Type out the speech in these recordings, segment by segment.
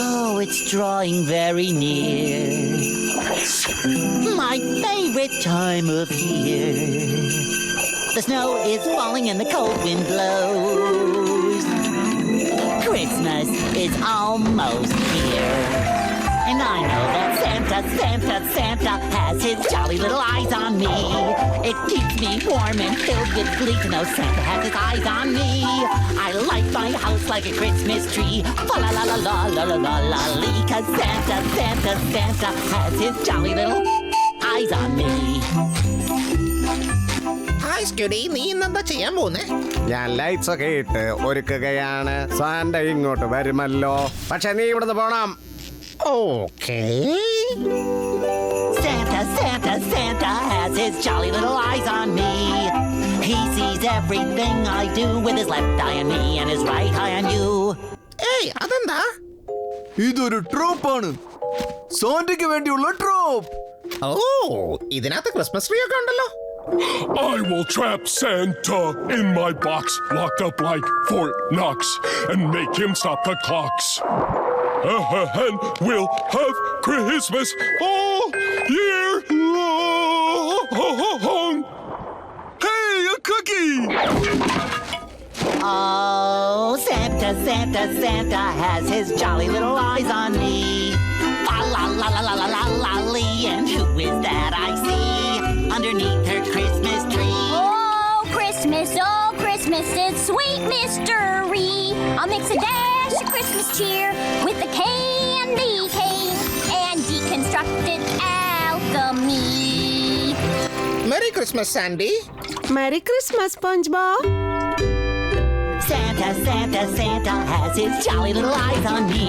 Oh, it's drawing very near. My favorite time of year. The snow is falling and the cold wind blows. Christmas is almost here. And I know that Santa has his jolly little eyes on me. It keeps me warm and filled with glee to know Santa has his eyes on me. I like my house like a Christmas tree. Fa la la la la la la la la lee. 'Cause Santa has his jolly little eyes on me. Hi സ്റ്റുഡി, നീ ഇന്നെന്താ ചെയ്യാൻ പോകുന്നേ? ഞാൻ lights ഒക്കെ ഇട്ട് ഒരുക്കുകയാണ്. Santa ഇങ്ങോട്ട് വരുമല്ലോ, പക്ഷെ നീ ഇവിടുന്ന് പോണം. Okay. Santa has his jolly little eyes on me. He sees everything I do with his left eye on me and his right eye on you. ഏയ്, അതെന്താ? ഇതൊരു ട്രോപ്പാണ്, സാന്റയ്ക്ക് വേണ്ടിയുള്ള ട്രോപ്പ്. ഓ, ഇതിനകത്ത് ക്രിസ്മസ് ട്രീ ഒക്കെ ഉണ്ടല്ലോ. I will trap Santa in my box, locked up like Fort Knox, and make him stop the clocks. And we'll have Christmas all year long. Hey, a cookie! Oh, Santa has his jolly little eyes on me. Fa la la la la la la la lee. And who is that I see underneath her Christmas tree? Oh, Christmas, it's sweet mystery. I'll mix a dash of Christmas cheer with the candy cane and deconstructed alchemy. Merry Christmas Sandy. Merry Christmas, SpongeBob. Santa has his jolly little eyes on me.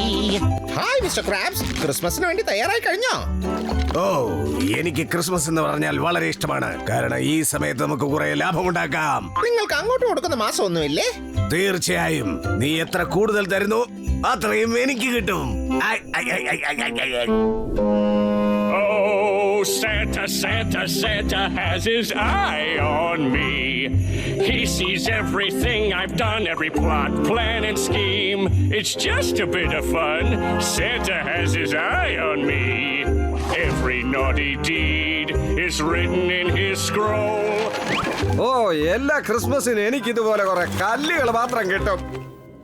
Hi mister crabs, ക്രിസ്മസിന് വേണ്ടി തയ്യാറായി കഴിഞ്ഞോ? ഓ, എനിക്ക് Christmas എന്ന് പറഞ്ഞാൽ വളരെ ഇഷ്ടമാണ്. കാരണം ഈ സമയത്ത് നമുക്ക് കുറെ ലാഭമുണ്ടാക്കാം. നിങ്ങൾക്ക് അങ്ങോട്ട് കൊടുക്കുന്ന മാസം ഒന്നുമില്ലേ? തീർച്ചയായും നീ എത്ര കൂടുതൽ തരുന്നു അത്രയും എനിക്ക് കിട്ടും. Oh, Santa has his eye on me. He sees everything I've done, every plot, plan, and scheme. It's just a bit of fun. Santa has his eye on me. Every naughty deed is written in his scroll. ഓ, എല്ലാ ക്രിസ്മസിനും എനിക്ക് ഇതുപോലെ കുറെ കല്ലുകൾ മാത്രം കിട്ടും.